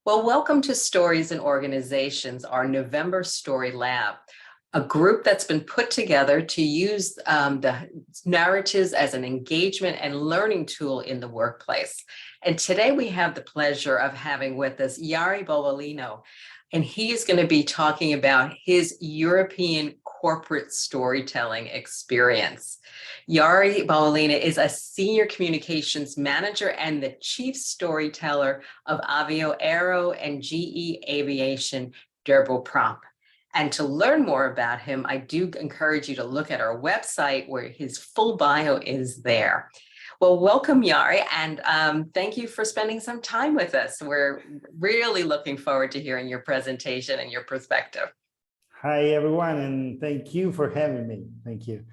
Well, welcome to Stories in Organizations, our November Story Lab, a group that's been put together to use the narratives as an engagement and learning tool in the workplace. And today we have the pleasure of having with us Yari Bovalino, and he is going to be talking about his European corporate storytelling experience. Yari Bovalino is a senior communications manager and the chief storyteller of Avio Aero and GE Aviation Turboprop. And to learn more about him, I do encourage you to look at our website where his full bio is there. Well, welcome, Yari, and thank you for spending some time with us. We're really looking forward to hearing your presentation and your perspective. Hi, everyone, and thank you for having me. Thank you.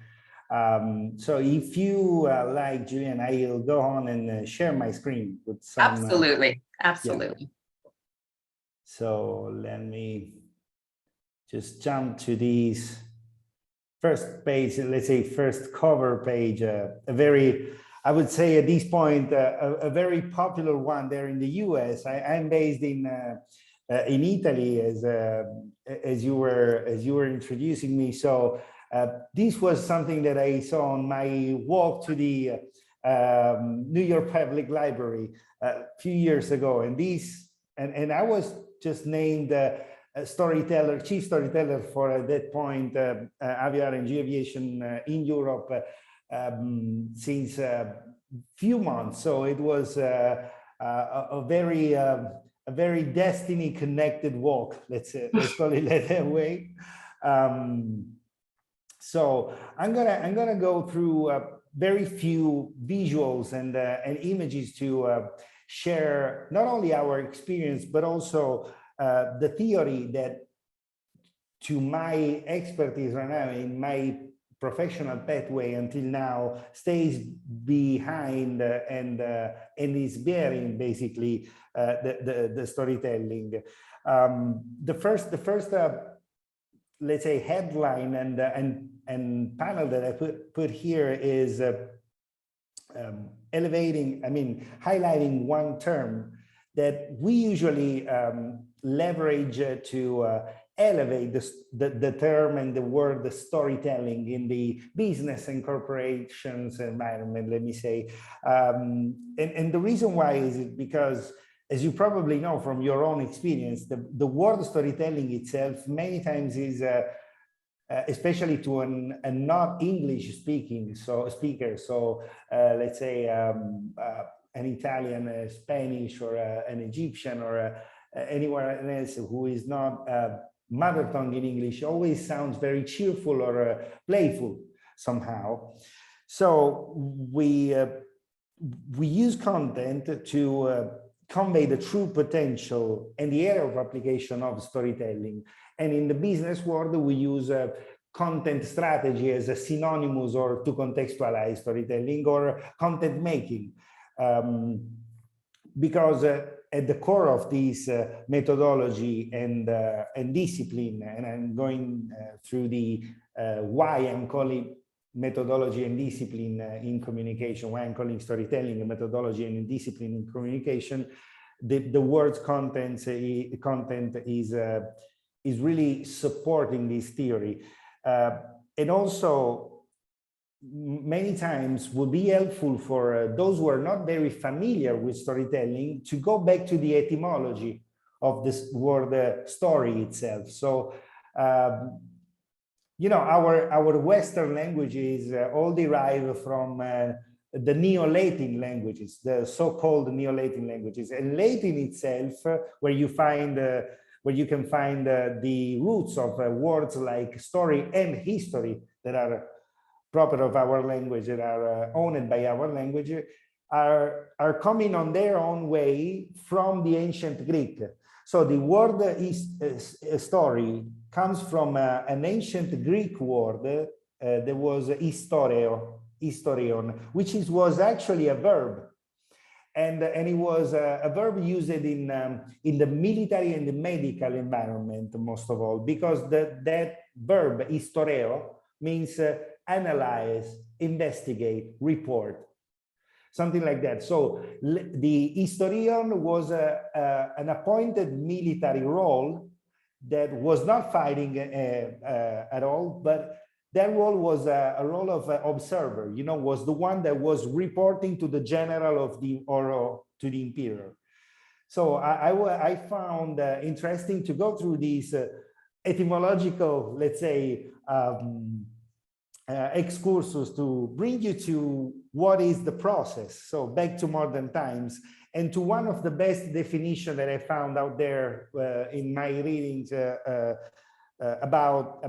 So if you like, Julian, I'll go on and share my screen with some... Absolutely. Yeah. So let me just jump to these first page, let's say first cover page, I would say at this point, a very popular one there in the US. I'm based in Italy, as you were introducing me. So this was something that I saw on my walk to the New York Public Library a few years ago, and I was just named chief storyteller for at that point Avio and GE Aviation in Europe since a few months. So it was a very destiny connected walk. Let's call it that way. So I'm gonna go through very few visuals and images to share not only our experience but also the theory that, to my expertise right now in my professional pathway until now, stays behind and is bearing basically the storytelling. The first let's say headline and panel that I put here is highlighting one term that we usually leverage to elevate the term and the word the storytelling in the business and corporations environment, let me say. And the reason why is because, as you probably know from your own experience, the word storytelling itself many times is, especially to a not English speaker, so let's say an Italian, a Spanish, or an Egyptian, or anyone else who is not mother tongue in English, always sounds very cheerful or playful somehow. So we use content to convey the true potential and the area of application of storytelling. And in the business world, we use content strategy as a synonymous or to contextualize storytelling or content making. Because at the core of this methodology and discipline, and I'm going through the why I'm calling methodology and discipline in communication, why I'm calling storytelling a methodology and discipline in communication, the word's content is really supporting this theory. And also, many times would be helpful for those who are not very familiar with storytelling to go back to the etymology of this word story itself. So, you know, our Western languages all derive from the Neo-Latin languages, the so-called Neo-Latin languages, and Latin itself, where you can find the roots of words like story and history that are proper of our language, that are owned by our language, are coming on their own way from the ancient Greek. So the word story comes from an ancient Greek word that was historion, which was actually a verb. And it was a verb used in the military and the medical environment, most of all, because that verb, historeo, means analyze, investigate, report. something like that. So the historian was an appointed military role that was not fighting at all, but that role was a role of observer, you know, was the one that was reporting to the general of the, or to the imperial. So I found interesting to go through these etymological, let's say, excursus to bring you to what is the process. So back to modern times, and to one of the best definitions that I found out there in my readings about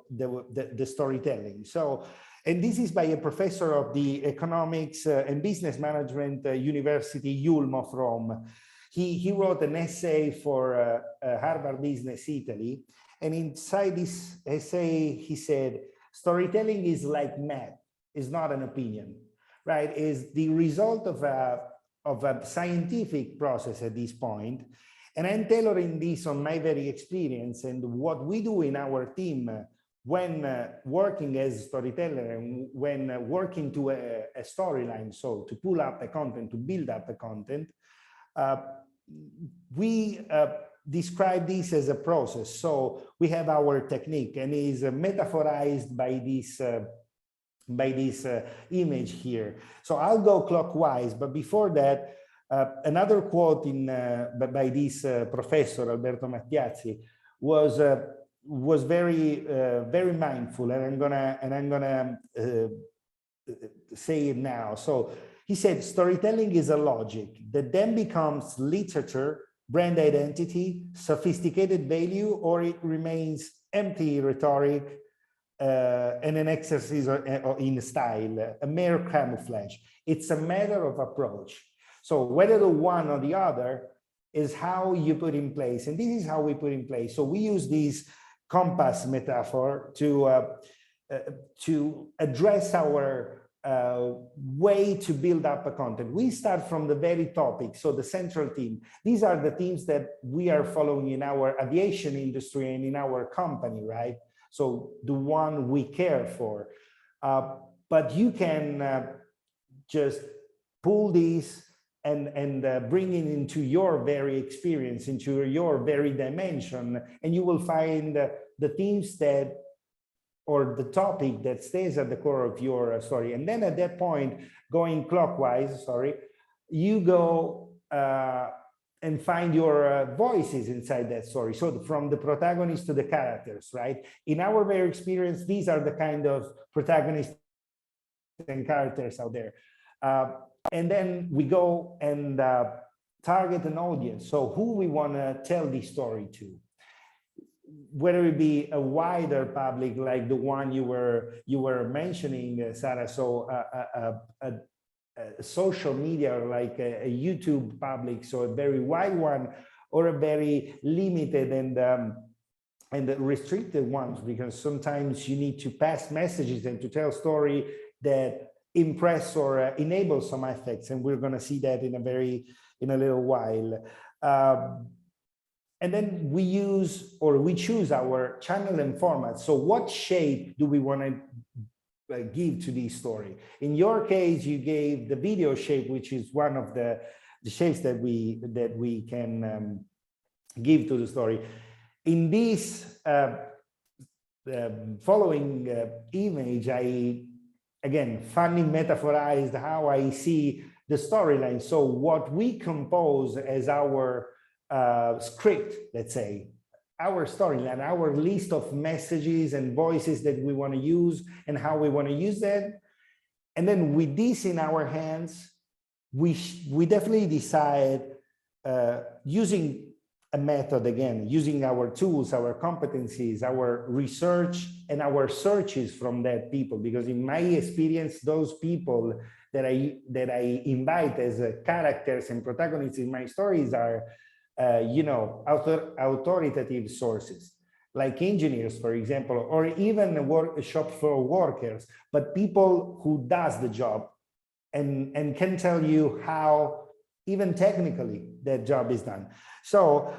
the storytelling. So, and this is by a professor of the economics and business management University Ulm of Rome. He wrote an essay for Harvard Business Italy, and inside this essay he said, storytelling is like math, is not an opinion, right? Is the result of a scientific process at this point. And I'm tailoring this on my very experience and what we do in our team when working as a storyteller and when working to a storyline. So to pull up a content, to build up a content, we describe this as a process. So we have our technique, and is metaphorized by this image here. So I'll go clockwise, but before that, another quote by this professor Alberto Mattiazzi was very mindful, and I'm gonna say it now. So he said, storytelling is a logic that then becomes literature, brand identity, sophisticated value, or it remains empty rhetoric and an exercise in style, a mere camouflage. It's a matter of approach. So whether the one or the other is how you put in place, and this is how we put in place. So we use this compass metaphor to address our way to build up a content. We start from the very topic, so the central theme. These are the themes that we are following in our aviation industry and in our company, right? So the one we care for. But you can just pull these and bring it into your very experience, into your very dimension, and you will find the themes that, or the topic that stays at the core of your story. And then at that point, going clockwise, you go and find your voices inside that story. So from the protagonist to the characters, right? In our very experience, these are the kind of protagonists and characters out there. And then we go and target an audience. So who we want to tell this story to, whether it be a wider public like the one you were mentioning, Sarah. So a social media like a YouTube public, so a very wide one, or a very limited and restricted ones, because sometimes you need to pass messages and to tell story that impress or enable some effects, and we're going to see that in a little while. And then we choose our channel and format. So what shape do we want to give to this story? In your case, you gave the video shape, which is one of the shapes that we can give to the story. In this following image, I again funny metaphorized how I see the storyline. So what we compose as our script, let's say, our storyline, our list of messages and voices that we want to use and how we want to use that. And then with this in our hands, we definitely decide using a method, again, using our tools, our competencies, our research and our searches from that people, because in my experience, those people that I invite as characters and protagonists in my stories are authoritative sources, like engineers, for example, or even shop floor workers, but people who does the job and can tell you how, even technically, that job is done. So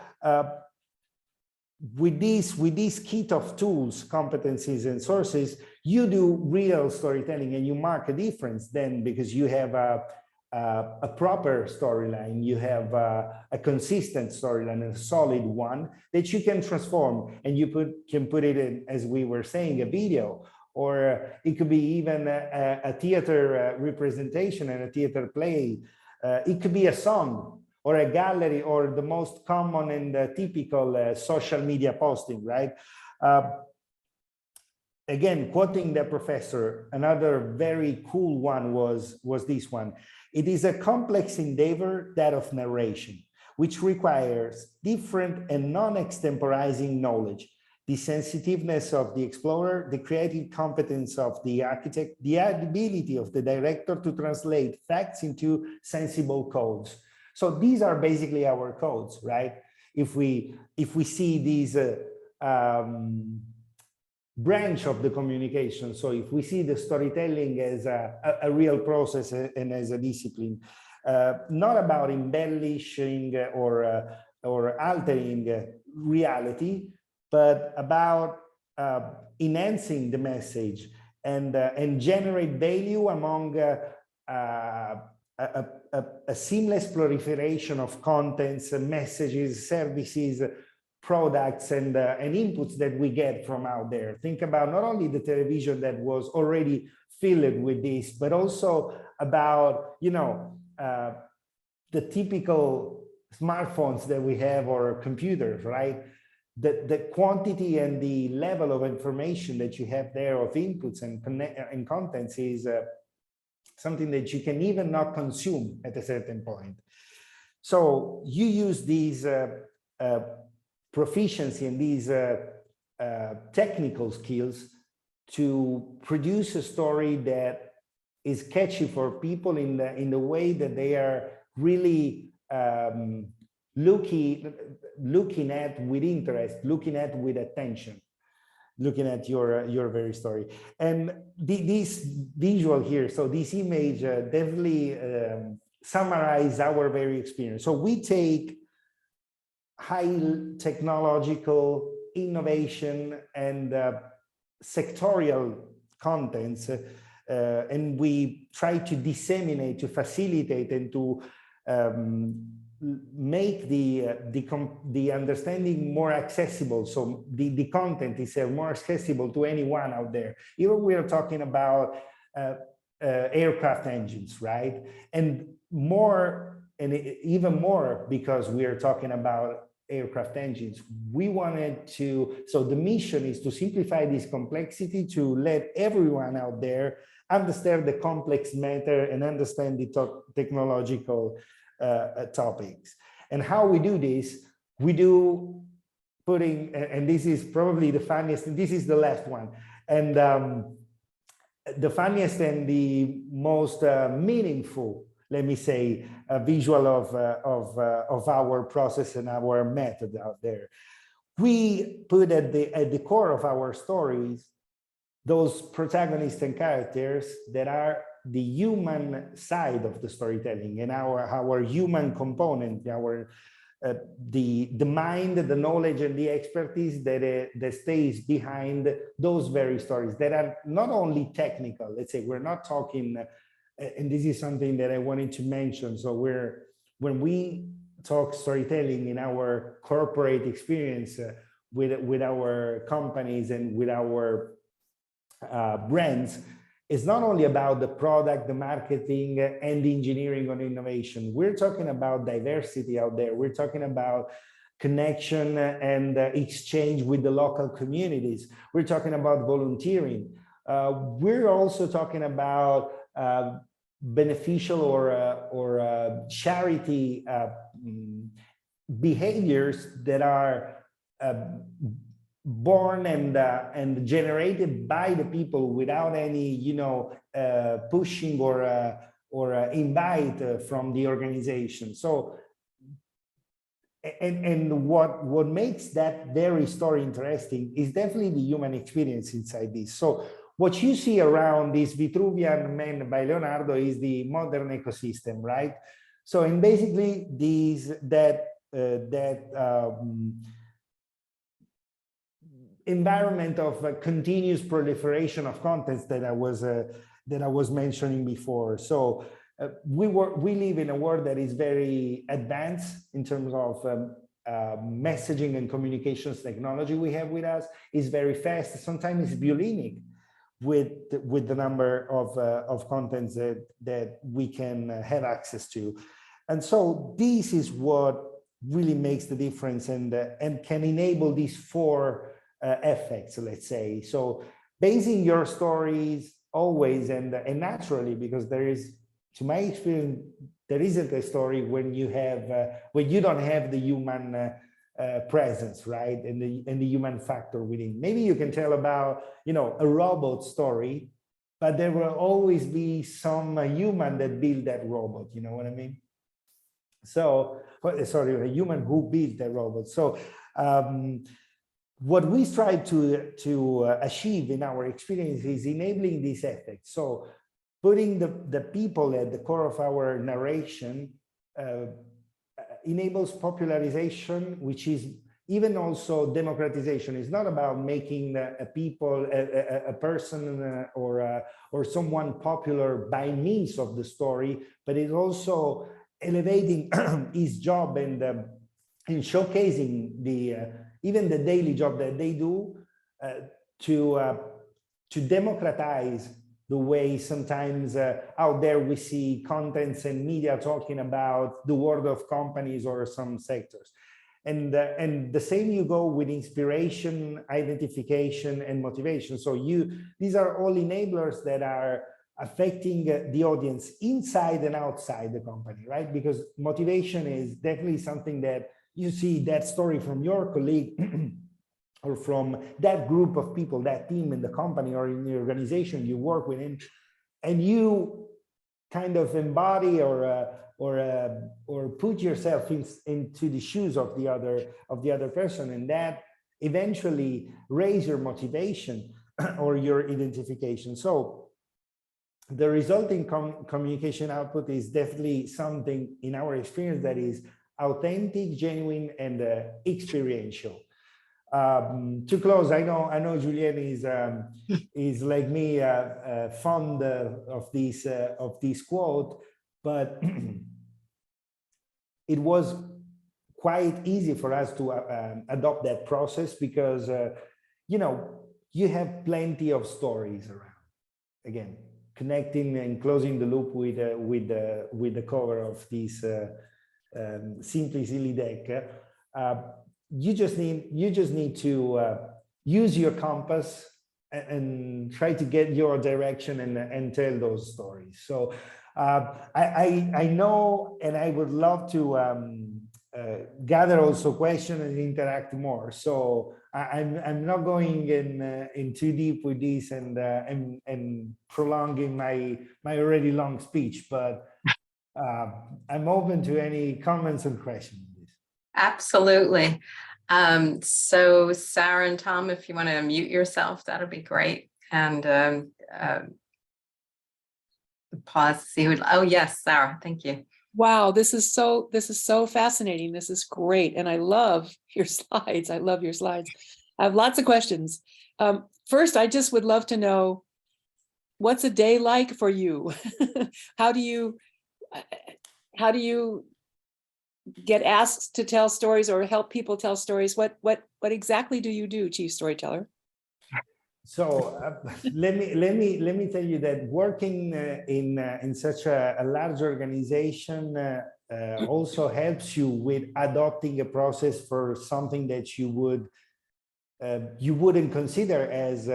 with this kit of tools, competencies, and sources, you do real storytelling, and you mark a difference then, because you have a proper storyline, you have a consistent storyline, a solid one that you can transform, and you can put it in, as we were saying, a video, or it could be even a theater representation and a theater play. It could be a song or a gallery, or the most common and typical social media posting, right? Again, quoting the professor, another very cool one was this one. It is a complex endeavor, that of narration, which requires different and non-extemporizing knowledge, the sensitiveness of the explorer, the creative competence of the architect, the ability of the director to translate facts into sensible codes. So these are basically our codes, right? If we see these branch of the communication. So if we see the storytelling as a real process and as a discipline, not about embellishing or altering reality, but about enhancing the message and generate value among a seamless proliferation of contents, messages, services, products, and inputs that we get from out there. Think about not only the television that was already filled with this, but also about, you know, the typical smartphones that we have, or computers, right? The quantity and the level of information that you have there of inputs and contents is something that you can even not consume at a certain point. So you use these proficiency and these technical skills to produce a story that is catchy for people in the way that they are really looking at with interest, looking at with attention, looking at your very story. And this visual here, so this image definitely summarize our very experience. So we take high technological innovation and sectorial contents, and we try to disseminate, to facilitate, and to make the understanding more accessible. So the content is more accessible to anyone out there. Even we are talking about aircraft engines, right? And more, and even more, because we are talking about aircraft engines, we wanted to, so the mission is to simplify this complexity, to let everyone out there understand the complex matter and understand the technological topics. And how we do this, we do putting, and this is probably the funniest, and this is the last one, and the funniest and the most meaningful, let me say, visual of our process and our method out there. We put at the core of our stories those protagonists and characters that are the human side of the storytelling, and our human component, the mind, the knowledge, and the expertise that stays behind those very stories that are not only technical. Let's say we're not talking, and this is something that I wanted to mention. So when we talk storytelling in our corporate experience with our companies and with our brands, it's not only about the product, the marketing, and the engineering or innovation. We're talking about diversity out there. We're talking about connection and exchange with the local communities. We're talking about volunteering. We're also talking about beneficial or charity behaviors that are born and generated by the people without any, pushing or invite from the organization. So, and what makes that very story interesting is definitely the human experience inside this. So what you see around this Vitruvian Man by Leonardo is the modern ecosystem, right? So, and basically that environment of continuous proliferation of contents that I was mentioning before. So we live in a world that is very advanced in terms of messaging and communications technology we have with us. Is very fast. Sometimes it's bulimic with the number of contents that we can have access to. And so this is what really makes the difference and can enable these four effects, let's say. So basing your stories always and naturally, because there is, to my experience, there isn't a story when you don't have the human presence, right, and the human factor within. Maybe you can tell about, you know, a robot story, but there will always be some human that built that robot. You know what I mean? So, sorry, a human who built that robot. So, what we strive to achieve in our experience is enabling this effect. So, putting the people at the core of our narration enables popularization, which is even also democratization. It's not about making a person or someone popular by means of the story, but it's also elevating his job and showcasing even the daily job that they do to democratize the way sometimes out there we see contents and media talking about the world of companies or some sectors. And the same you go with inspiration, identification, and motivation. So these are all enablers that are affecting the audience inside and outside the company, right? Because motivation is definitely something that you see that story from your colleague or from that group of people, that team in the company or in the organization you work within, and you kind of embody or put yourself into the shoes of the other person, and that eventually raise your motivation or your identification. So the resulting communication output is definitely something in our experience that is authentic, genuine, and experiential. To close, I know Julien is like me, fond of this quote, but it was quite easy for us to adopt that process because you know, you have plenty of stories around. Again, connecting and closing the loop with the cover of this Simply Silly deck. You just need to use your compass and try to get your direction and tell those stories. So I know, and I would love to gather also questions and interact more. So I'm not going in too deep with this and prolonging my already long speech, but I'm open to any comments and questions. Absolutely. So Sarah and Tom, if you want to unmute yourself, that'll be great. And pause to see who. Oh yes, Sarah, thank you. Wow, this is so fascinating. This is great, and I love your slides. I love your slides. I have lots of questions. First, I just would love to know, what's a day like for you? How do you get asked to tell stories or help people tell stories? What exactly do you do, Chief Storyteller? So let me tell you that working in such a large organization also helps you with adopting a process for something that you wouldn't consider as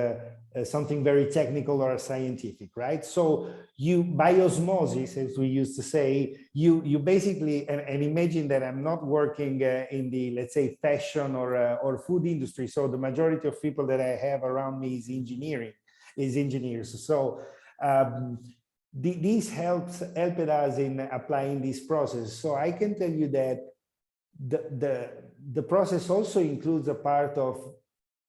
something very technical or scientific, right? So you, by osmosis, as we used to say, you basically, and imagine that I'm not working in the, let's say, fashion or food industry. So the majority of people that I have around me is engineers. So this helped us in applying this process. So I can tell you that the process also includes a part of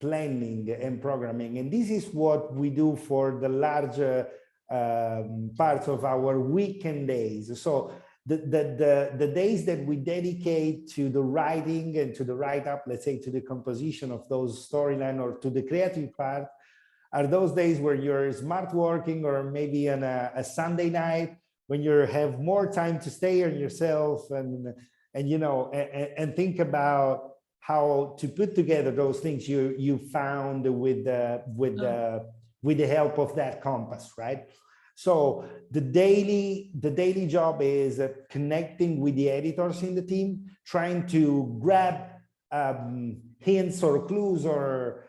planning and programming, and this is what we do for the larger parts of our weekend days. So the days that we dedicate to the writing and to the write-up, let's say to the composition of those storyline or to the creative part, are those days where you're smart working or maybe on a Sunday night when you have more time to stay on yourself and you know, and think about how to put together those things you found with the help of that compass, right? So the daily job is connecting with the editors in the team, trying to grab hints or clues or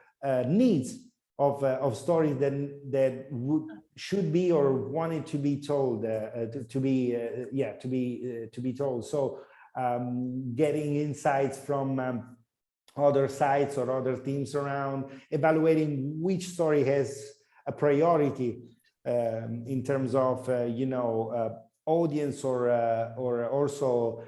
needs of stories that should be or wanted to be told, to be told. So getting insights from other sites or other teams around, evaluating which story has a priority in terms of audience or also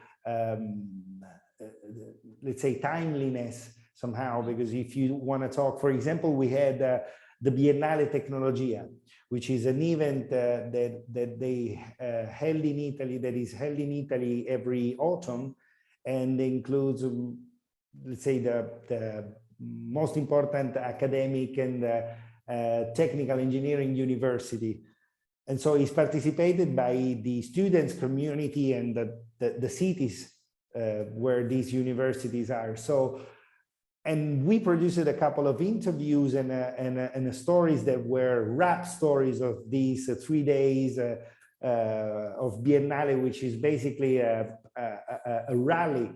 let's say timeliness somehow, because if you want to talk, for example, we had the Biennale Tecnologia, which is an event that they held in Italy, that is held in Italy every autumn, and includes let's say the most important academic and technical engineering university. And so it's participated by the students community and the cities where these universities are. So, and we produced a couple of interviews and stories that were rap stories of these 3 days of Biennale, which is basically a rally,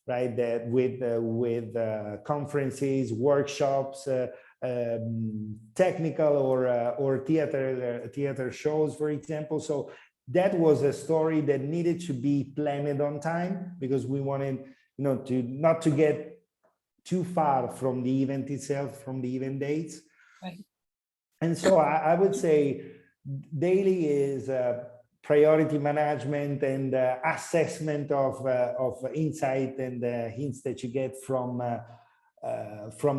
right? That with conferences, workshops, technical or theater shows, for example. So that was a story that needed to be planned on time, because we wanted, to not to get too far from the event itself, from the event dates. Right. And so I would say daily is priority management and assessment of insight and hints that you get from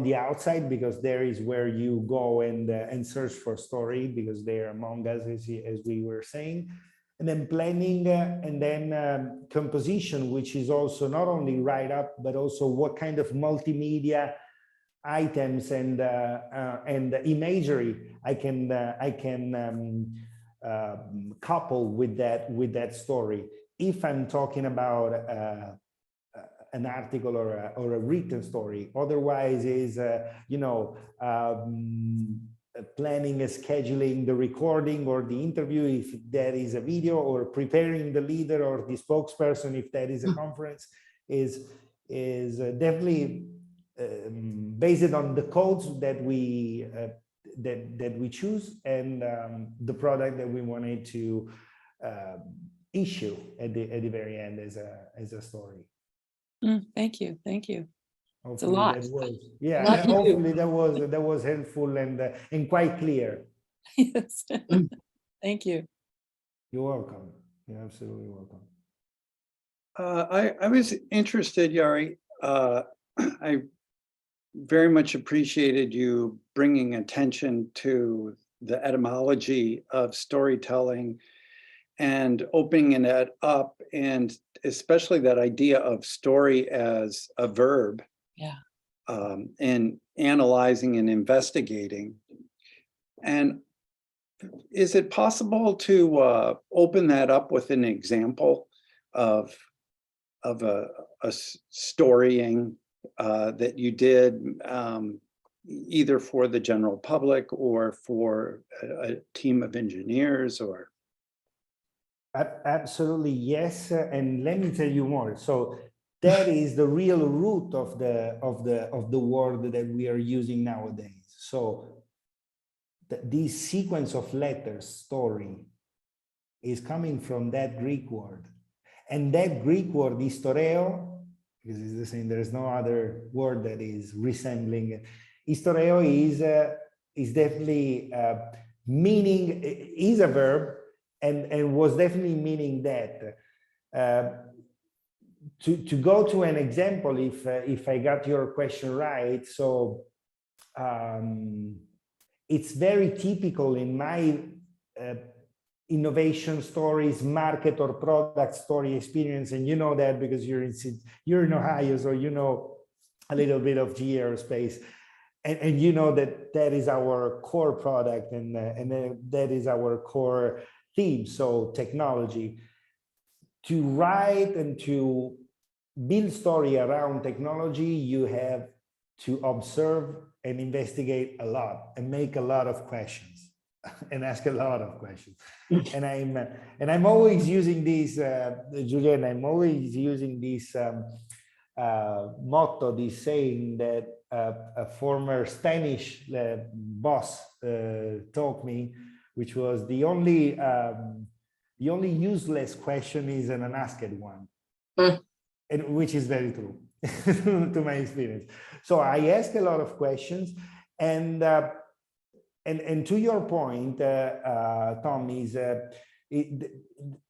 the outside, because there is where you go and search for story, because they're among us, as we were saying. And then planning, and then composition, which is also not only write up, but also what kind of multimedia items and imagery I can couple with that story. If I'm talking about an article or a written story, otherwise is planning and scheduling the recording or the interview if that is a video, or preparing the leader or the spokesperson if that is a conference, is definitely based on the codes that we choose and the product that we wanted to issue at the very end as a story. Thank you. Hopefully it's a lot. That was, yeah. Hopefully that was helpful and quite clear. Yes. Thank you. You're welcome. You're absolutely welcome. I was interested, Yari. I very much appreciated you bringing attention to the etymology of storytelling and opening it up, and especially that idea of story as a verb. Yeah. And analyzing and investigating. And is it possible to open that up with an example of a storying that you did, either for the general public or for a team of engineers? Or Absolutely, yes. And let me tell you more. So that is the real root of the word that we are using nowadays. So this sequence of letters, story, is coming from that Greek word. And that Greek word, historeo, because it's the same, there's no other word that is resembling it. Historeo is definitely meaning, is a verb, and was definitely meaning that. To go to an example, if I got your question right, so it's very typical in my innovation stories, market or product story experience, and you know that because you're in Ohio, so you know a little bit of GE Aerospace, and you know that is our core product, and that is our core theme, so technology. To write and to build story around technology, you have to observe and investigate a lot and make a lot of questions and ask a lot of questions. And I'm always using this, Julian, I'm always using this motto, this saying that a former Spanish boss taught me, which was the only useless question is an unasked one. And which is very true to my experience. So I ask a lot of questions, and to your point, Tom, is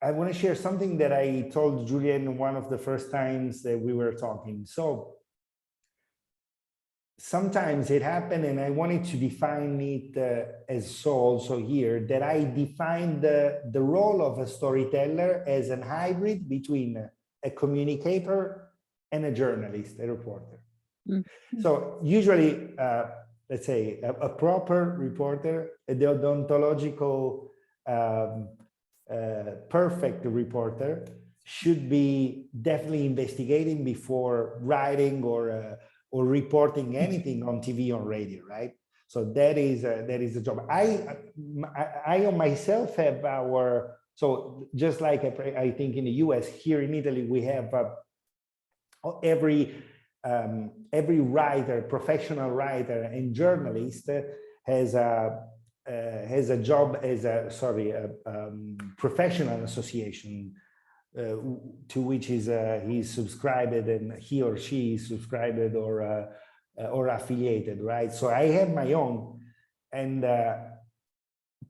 I want to share something that I told Julian one of the first times that we were talking. So sometimes it happened, and I wanted to define it as so also here, that I defined the role of a storyteller as a hybrid between a communicator and a journalist, a reporter. Mm-hmm. So usually, let's say a proper reporter, the ontological perfect reporter should be definitely investigating before writing or reporting anything on TV or radio, right? So that is the job. I on myself have our. So just like I think in the US, here in Italy, we have every writer, professional writer and journalist has a job as a professional association to which he's subscribed and he or she is subscribed or affiliated, right? So I have my own, and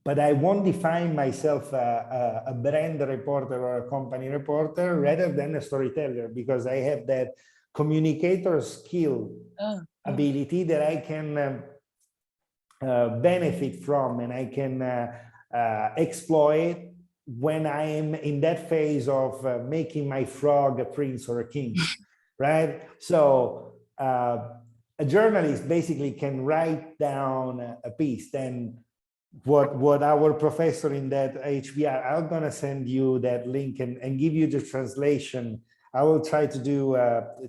but I won't define myself a brand reporter or a company reporter rather than a storyteller, because I have that communicator skill ability that I can benefit from and I can exploit when I am in that phase of making my frog a prince or a king, right? So a journalist basically can write down a piece. Then what our professor in that HBR, I'm gonna send you that link and give you the translation. I will try to do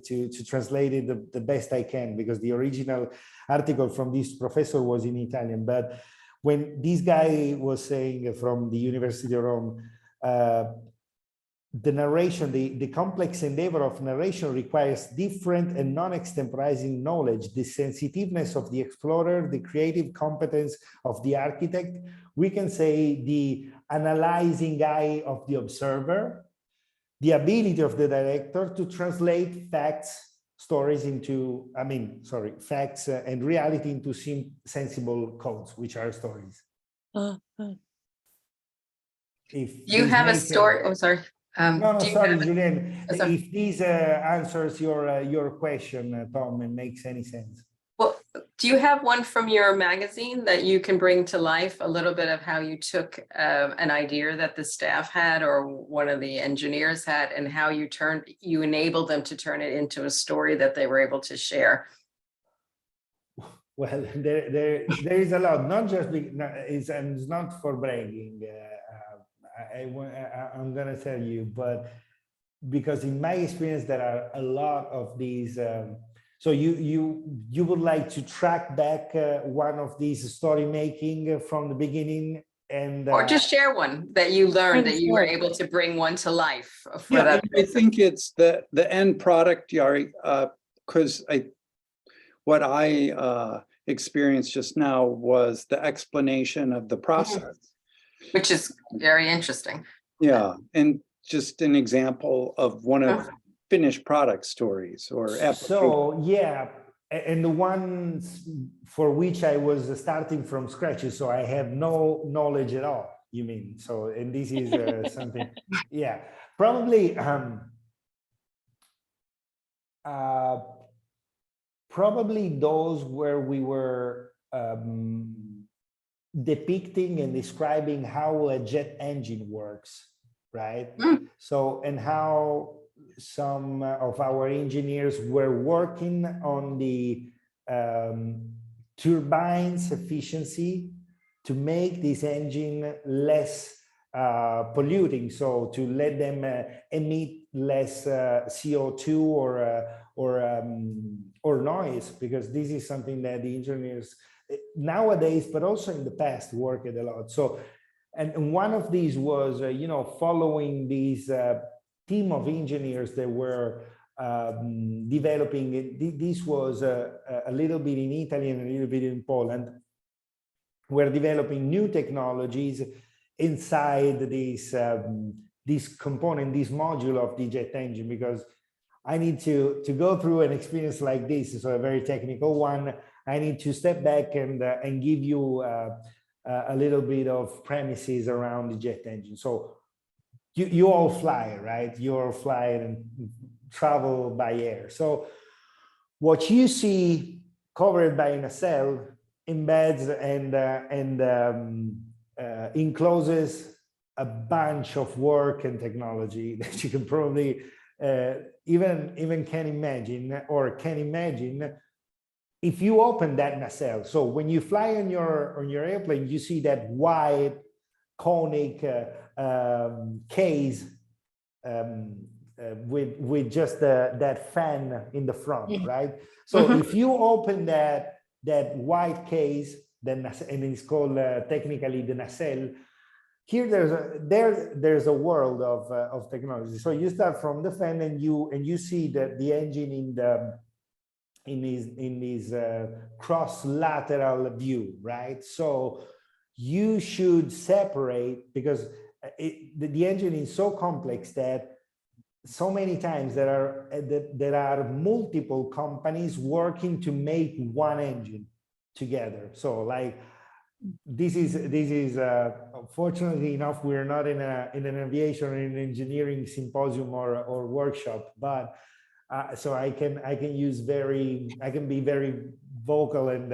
to translate it the best I can, because the original article from this professor was in Italian. But when this guy was saying from the University of Rome, the narration, the complex endeavor of narration requires different and non-extemporizing knowledge, the sensitiveness of the explorer, the creative competence of the architect. We can say the analyzing eye of the observer, the ability of the director to translate facts, stories into, facts and reality into sensible codes, which are stories. If you have a story, oh, sorry. No, sorry, Julian. Sorry. If this answers your question, Tom, and makes any sense. Well, do you have one from your magazine that you can bring to life, a little bit of how you took an idea that the staff had or one of the engineers had, and how you enabled them to turn it into a story that they were able to share? Well, there is a lot, not just, it's not for bragging. I'm going to tell you, but because in my experience, there are a lot of these. So you would like to track back one of these story making from the beginning, and or just share one that you learned that you were able to bring one to life for that. I think it's the end product, Yari, because what I experienced just now was the explanation of the process. Which is very interesting. Yeah, and just an example of one of finished product stories or so yeah, and the ones for which I was starting from scratch, so I have no knowledge at all, you mean? So, and this is something, yeah, probably probably those where we were depicting and describing how a jet engine works, right? So, and how some of our engineers were working on the turbines efficiency to make this engine less polluting, so to let them emit less CO2 or noise, because this is something that the engineers nowadays, but also in the past, worked a lot. So, and one of these was, you know, following these team of engineers that were developing it. This was a little bit in Italy and a little bit in Poland. We're developing new technologies inside this component, this module of the jet engine, because I need to go through an experience like this, so a very technical one. I need to step back and give you a little bit of premises around the jet engine. So you all fly, right? You all fly and travel by air. So what you see covered by a nacelle embeds and encloses a bunch of work and technology that you can probably even can imagine, or can imagine if you open that nacelle. So when you fly on your airplane, you see that wide conic case with just that fan in the front, right? So if you open that white case, then, and it's called technically the nacelle. Here there's a world of technology. So you start from the fan, and you see that the engine in this cross lateral view, right? So you should separate, because the engine is so complex that so many times there are multiple companies working to make one engine together. So like this is fortunately enough, we're not in an aviation or in an engineering symposium or workshop, but so I can be very vocal and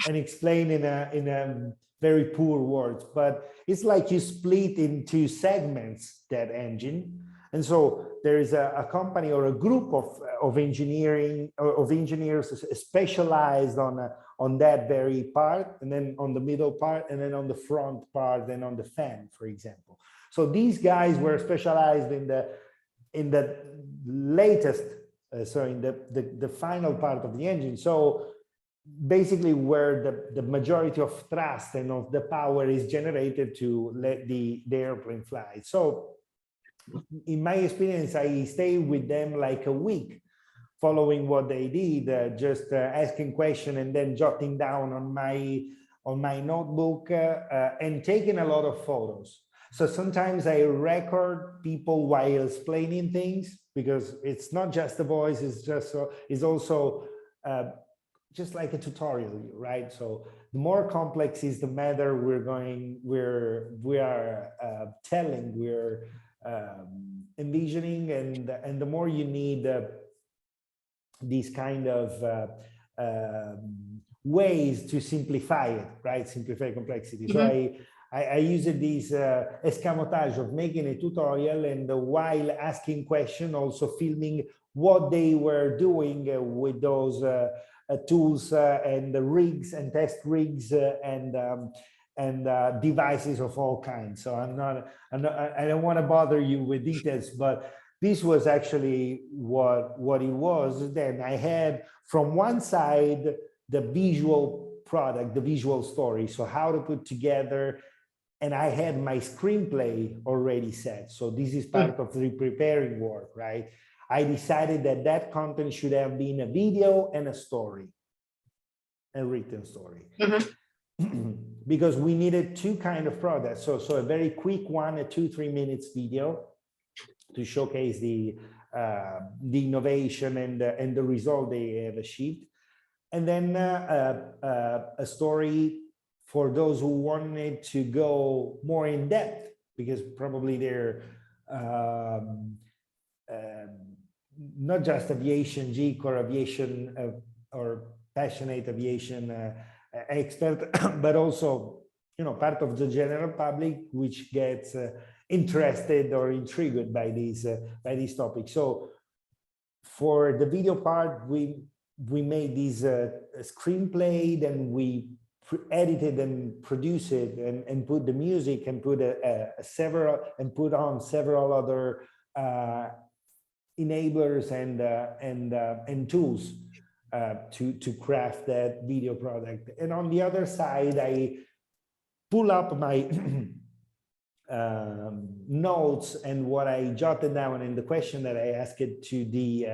explain in a very poor words, but it's like you split into segments that engine. And so there is a company or a group of engineers specialized on that very part, and then on the middle part, and then on the front part, and on the fan, for example. So these guys were specialized in the latest, so in the final part of the engine. So basically where the majority of thrust and of the power is generated to let the airplane fly. So in my experience, I stayed with them like a week, following what they did, just asking questions and then jotting down on my notebook and taking a lot of photos. So sometimes I record people while explaining things, because it's not just the voice, it's also just like a tutorial, right? So the more complex is the matter we are telling, we're envisioning, and the more you need these kind of ways to simplify it, right? Simplify complexity. So I use this escamotage of making a tutorial, and while asking questions, also filming what they were doing with those tools and the rigs and test rigs and devices of all kinds. So I don't want to bother you with details, but this was actually what it was. Then I had from one side the visual product, the visual story, so how to put together, and I had my screenplay already set. So this is part of the preparing work, right? I decided that content should have been a video and a story, a written story. Because we needed two kind of products. So a very quick one, a 2-3 minutes video to showcase the innovation and the result they have achieved. And then a story for those who wanted to go more in depth, because probably they're not just aviation geek or aviation or passionate aviation expert, but also, you know, part of the general public which gets interested or intrigued by these topics. So for the video part, we made this screenplay, then we edited and produced it and put the music and put on several other enablers and tools to craft that video product. And on the other side, I pull up my notes and what I jotted down in the question that I asked it to the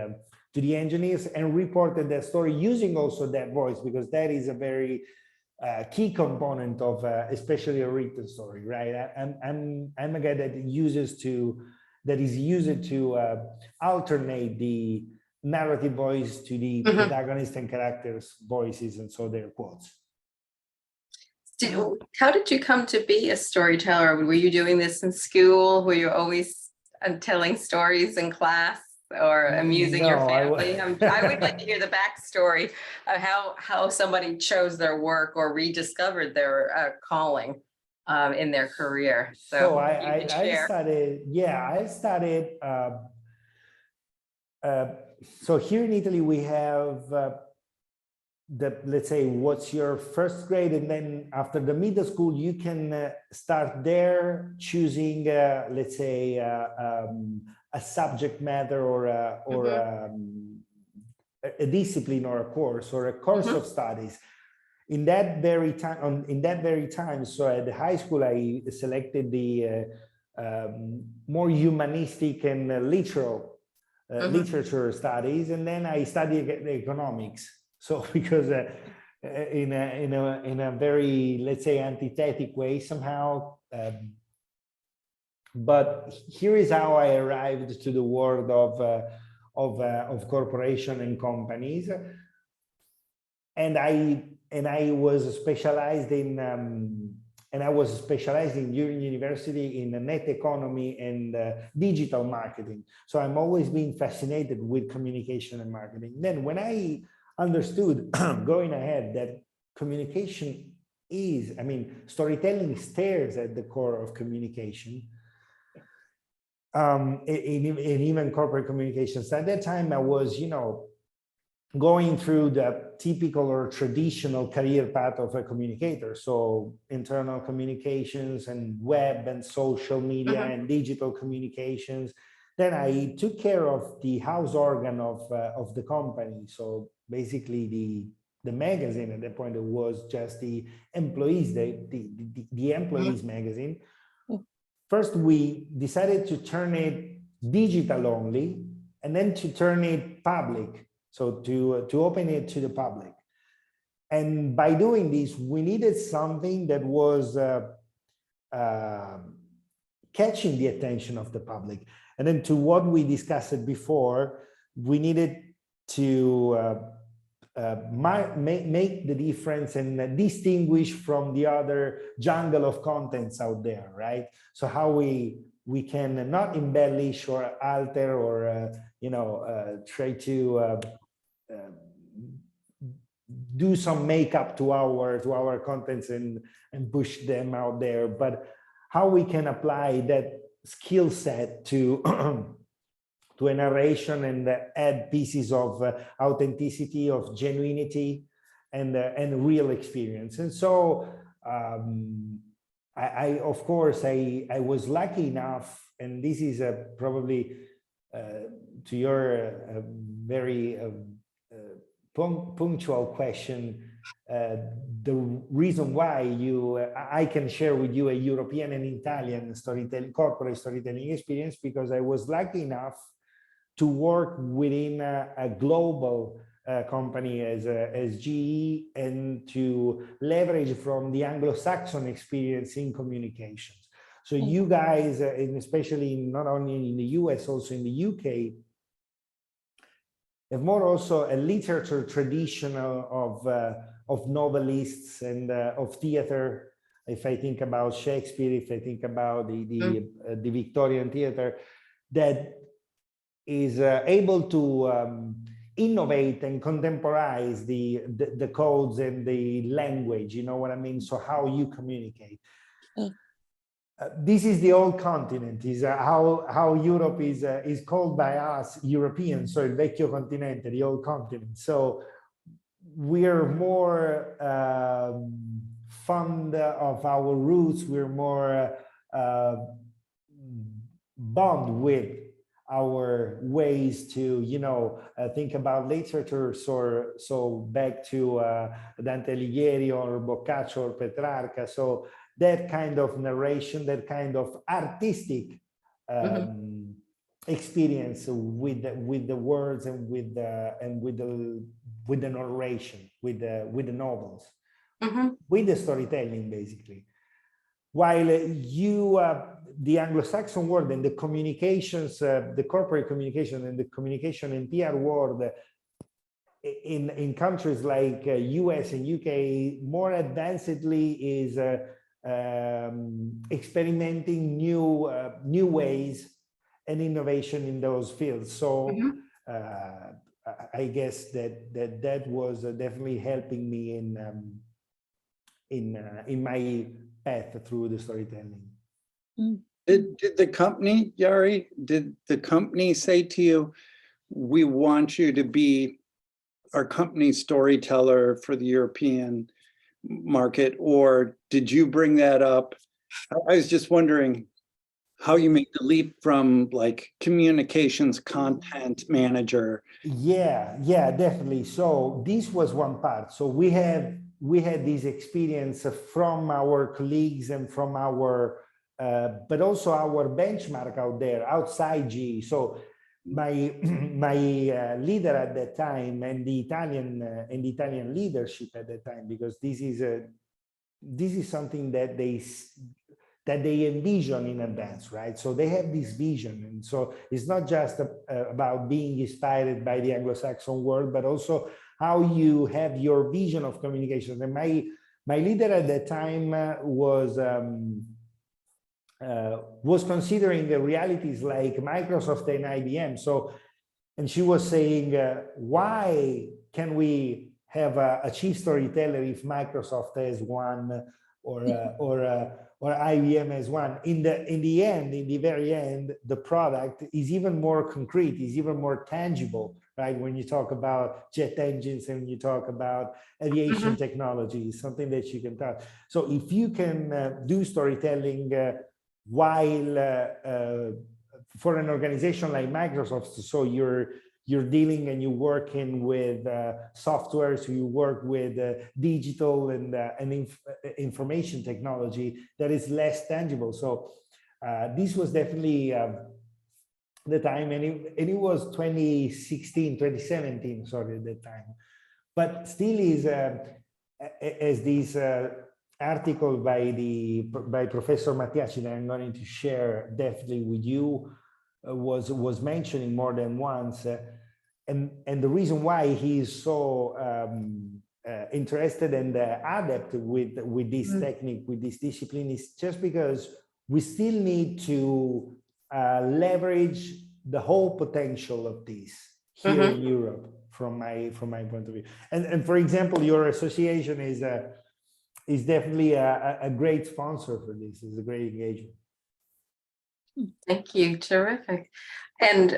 engineers, and reported that story using also that voice, because that is a very key component of especially a written story, right? I'm a guy that is used to alternate the narrative voice to the protagonist and characters' voices, and so their quotes. How did you come to be a storyteller? Were you doing this in school? Were you always telling stories in class or amusing your family? I would like to hear the backstory of how somebody chose their work or rediscovered their calling in their career. So I started. So here in Italy, we have let's say, what's your first grade, and then after the middle school, you can start there choosing, let's say, a subject matter or a discipline or a course of studies. In that very time, so at the high school, I selected the more humanistic and literal literature studies, and then I studied economics. So because in a very, let's say, antithetic way somehow, but here is how I arrived to the world of corporation and companies, and I was specialized in during university in net economy and digital marketing. So I'm always been fascinated with communication and marketing. Then when I understood going ahead that communication is, storytelling stares at the core of communication, in even corporate communications. At that time, I was, going through the typical or traditional career path of a communicator. So internal communications and web and social media and digital communications. Then I took care of the house organ of the company. So basically the magazine at that point, it was just the employees, the employees magazine. First, we decided to turn it digital only, and then to turn it public. So to open it to the public. And by doing this, we needed something that was catching the attention of the public. And then to what we discussed before, we needed to make the difference and distinguish from the other jungle of contents out there, right? So how we can not embellish or alter or try to do some makeup to our contents and push them out there, but how we can apply that skill set to to a narration and add pieces of authenticity, of genuinity, and real experience. And so I of course I was lucky enough, and this is probably to your very punctual question, the reason why I can share with you a European and Italian corporate storytelling experience, because I was lucky enough to work within a global company as GE, and to leverage from the Anglo-Saxon experience in communications. So you guys, and especially not only in the US, also in the UK, have more also a literature tradition of novelists and of theater. If I think about Shakespeare, if I think about the Victorian theater, that is able to innovate and contemporize the codes and the language, you know what I mean? So how you communicate. This is the old continent, is how Europe is called by us Europeans, so il vecchio continente, the old continent. So we're more fond of our roots. We're more bond with our ways to, think about literature. So back to Dante Alighieri or Boccaccio or Petrarca. So that kind of narration, that kind of artistic experience with the words and with the narration, with the novels, with the storytelling, basically. While the Anglo-Saxon world and the communications, the corporate communication and the communication and PR world in countries like US and UK more advancedly is experimenting new ways and innovation in those fields. So I guess that was definitely helping me in my path through the storytelling. Did the company, Yari, did the company say to you, we want you to be our company storyteller for the European market, or did you bring that up? I was just wondering how you make the leap from like communications content manager. Yeah, definitely. So this was one part. So we had this experience from our colleagues and from our, but also our benchmark out there, outside GE. So my leader at that time and the Italian leadership at that time, because this is something that they envision in advance, right? So they have this vision. And so it's not just about being inspired by the Anglo-Saxon world, but also how you have your vision of communication. And my leader at that time was considering the realities like Microsoft and IBM. So, and she was saying, why can we have a chief storyteller if Microsoft has one or IBM has one? In the very end, the product is even more concrete, is even more tangible, right? When you talk about jet engines and when you talk about aviation technology, something that you can touch. So if you can do storytelling while for an organization like Microsoft, so you're dealing and you're working with software, so you work with digital and information technology that is less tangible. So this was definitely the time, and it was 2017, sorry, at that time. But still is, as this article by Professor Mattiacci that I'm going to share definitely with you was mentioning more than once, and the reason why he is so interested and adept with this technique, with this discipline, is just because we still need to leverage the whole potential of this here in Europe, from my point of view. And for example, your association is definitely a great sponsor for this. It's a great engagement. Thank you. Terrific. And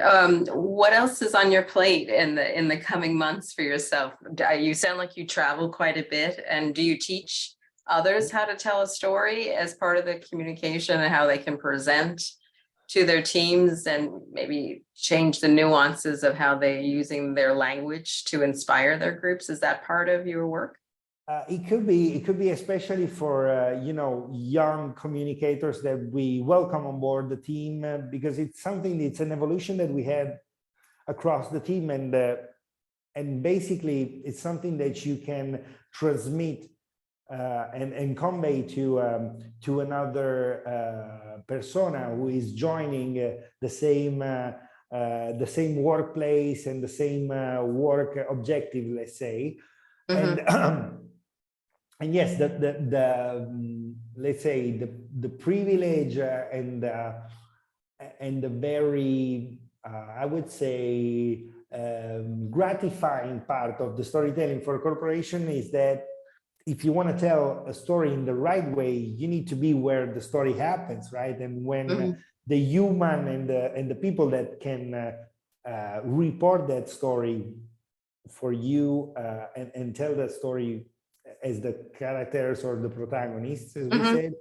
what else is on your plate in the coming months for yourself? You sound like you travel quite a bit, and do you teach others how to tell a story as part of the communication and how they can present to their teams and maybe change the nuances of how they're using their language to inspire their groups? Is that part of your work? It could be especially for young communicators that we welcome on board the team, because it's an evolution that we had across the team, and basically it's something that you can transmit and convey to another persona who is joining the same workplace and the same work objective, let's say. And yes, let's say the privilege and the very I would say gratifying part of the storytelling for a corporation is that if you want to tell a story in the right way, you need to be where the story happens, right? And when the human and the people that can report that story for you and tell the story as the characters or the protagonists, as we said,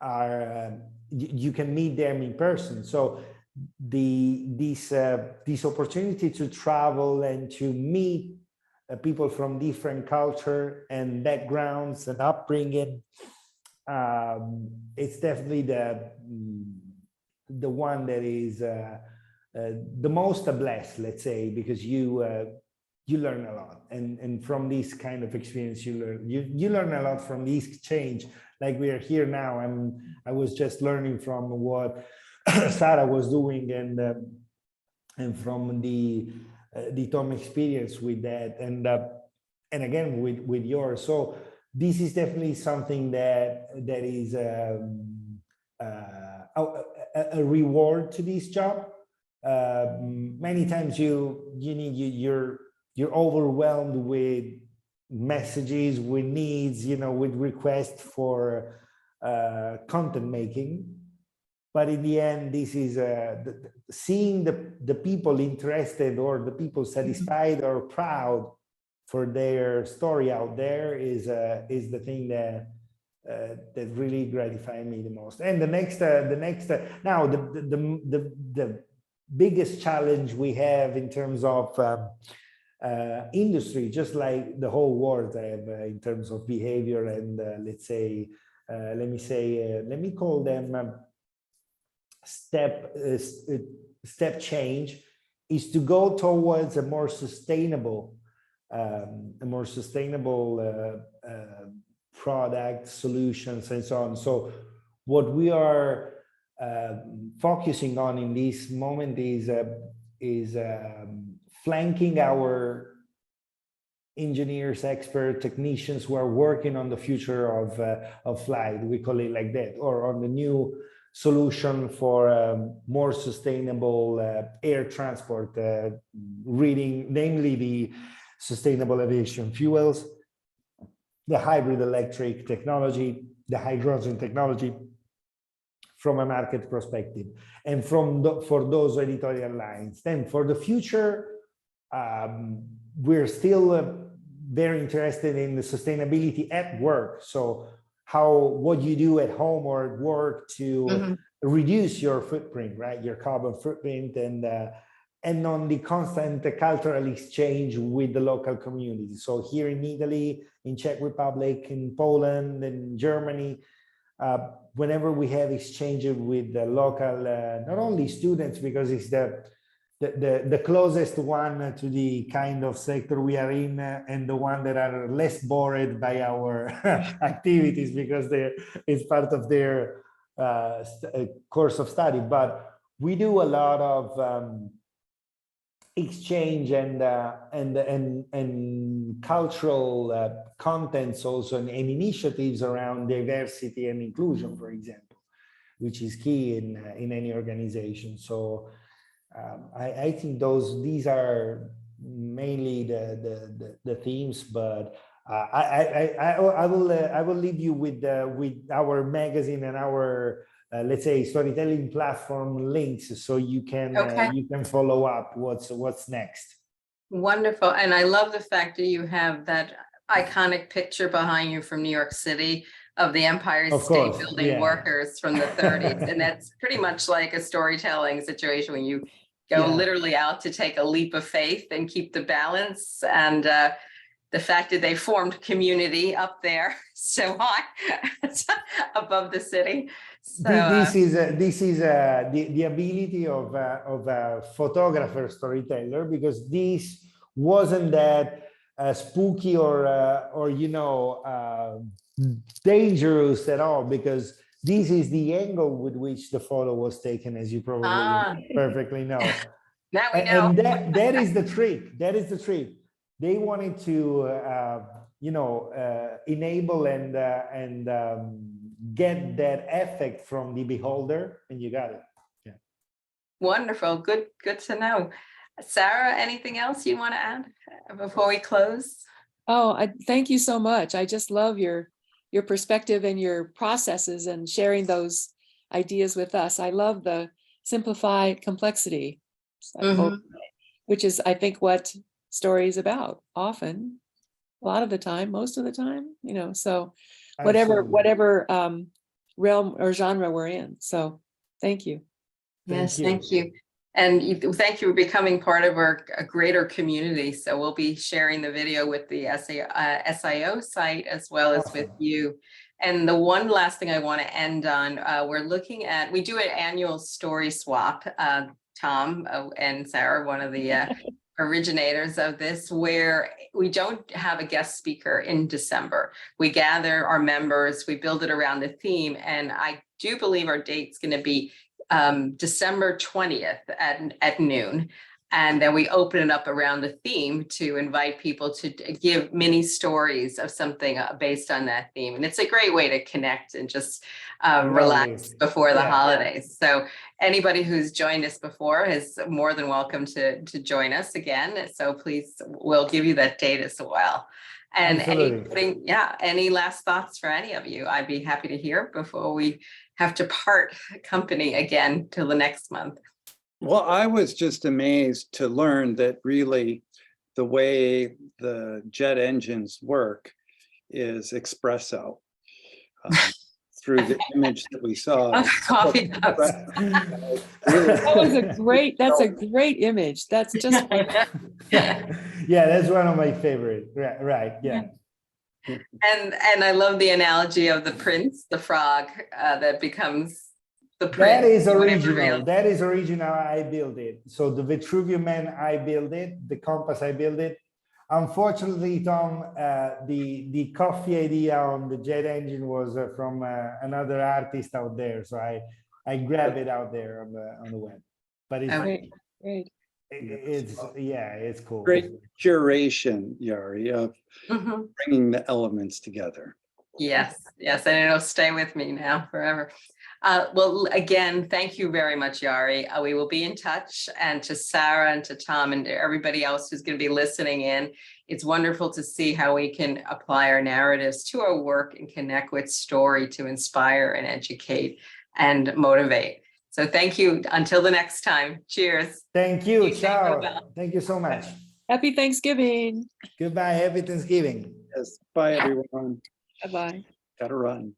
are you can meet them in person. So this opportunity to travel and to meet people from different culture and backgrounds and upbringing, it's definitely the one that is the most blessed, let's say, because you learn a lot, and from this kind of experience you learn a lot from this exchange. Like we are here now, I was just learning from what Sarah was doing, and from the Tom experience with that, and again with yours. So this is definitely something that is a reward to this job. Many times you're overwhelmed with messages, with needs, with requests for content making. But in the end, this is seeing the people interested or the people satisfied or proud for their story out there is the thing that really gratified me the most. And the next now the biggest challenge we have in terms of industry, just like the whole world have in terms of behavior and let's say let me call them step change, is to go towards a more sustainable product solutions and so on. So what we are focusing on in this moment is flanking our engineers, expert technicians who are working on the future of flight, we call it like that, or on the new solution for more sustainable air transport, namely the sustainable aviation fuels, the hybrid electric technology, the hydrogen technology, from a market perspective, and for those editorial lines. Then for the future, we're still very interested in the sustainability at work. So what you do at home or at work to reduce your footprint, right? Your carbon footprint, and on the constant cultural exchange with the local community. So here in Italy, in Czech Republic, in Poland, in Germany, whenever we have exchange with the local, not only students, because it's the closest one to the kind of sector we are in, and the one that are less bored by our activities, because it's part of their course of study. But we do a lot of exchange and cultural contents also, and initiatives around diversity and inclusion, for example, which is key in any organization. So I think these are mainly the themes, but I will leave you with our magazine and our let's say storytelling platform links, so you can follow up what's next. Wonderful. And I love the fact that you have that iconic picture behind you from New York City of the Empire State Building workers from the 30s. And that's pretty much like a storytelling situation when you go literally out to take a leap of faith and keep the balance. And the fact that they formed community up there so high above the city. So, this is the ability of a photographer storyteller, because this wasn't that spooky or dangerous at all, because this is the angle with which the photo was taken, as you probably perfectly know. Now we know. And that is the trick. That is the trick. They wanted to enable and get that effect from the beholder, and you got it. Yeah. Wonderful. Good to know. Sarah, anything else you want to add before we close? Oh, thank you so much. I just love your perspective and your processes and sharing those ideas with us. I love the simplify complexity, which is, I think, what story is about often, a lot of the time, most of the time, you know, so whatever, Absolutely. realm or genre we're in. So thank you. Yes, Thank thank you. And thank you for becoming part of a greater community. So we'll be sharing the video with the SIO site as well as with Awesome. you. And the one last thing I want to end on, we're looking at, we do an annual story swap, Tom and Sarah, one of the originators of this, where we don't have a guest speaker in December. We gather our members, we build it around the theme, and I do believe our date's going to be December 20th at noon. And then we open it up around the theme to invite people to give mini stories of something based on that theme. And it's a great way to connect and just relax before the holidays. So anybody who's joined us before is more than welcome to join us again. So please, we'll give you that date as well. And any last thoughts for any of you? I'd be happy to hear before we have to part company again till the next month. Well, I was just amazed to learn that really the way the jet engines work is espresso. Through the image that we saw. Coffee cups. That's a great image. That's just yeah, that's one of my favorite. Right. Yeah. And I love the analogy of the prince, the frog that becomes the prince. That is original. That is original. I built it. So the Vitruvian Man, I built it. The compass, I built it. Unfortunately, Tom, the coffee idea on the jet engine was from another artist out there. So I grabbed it out there on the web. But it's great. It's cool. Great curation, Yari, of bringing the elements together. Yes, and it'll stay with me now forever. Well, again, thank you very much, Yari. We will be in touch, and to Sarah and to Tom and to everybody else who's going to be listening in. It's wonderful to see how we can apply our narratives to our work and connect with story to inspire and educate and motivate. So thank you. Until the next time. Cheers. Thank you. Ciao. Thank you so much. Happy Thanksgiving. Goodbye. Happy Thanksgiving. Yes. Bye, everyone. Bye-bye. Gotta run.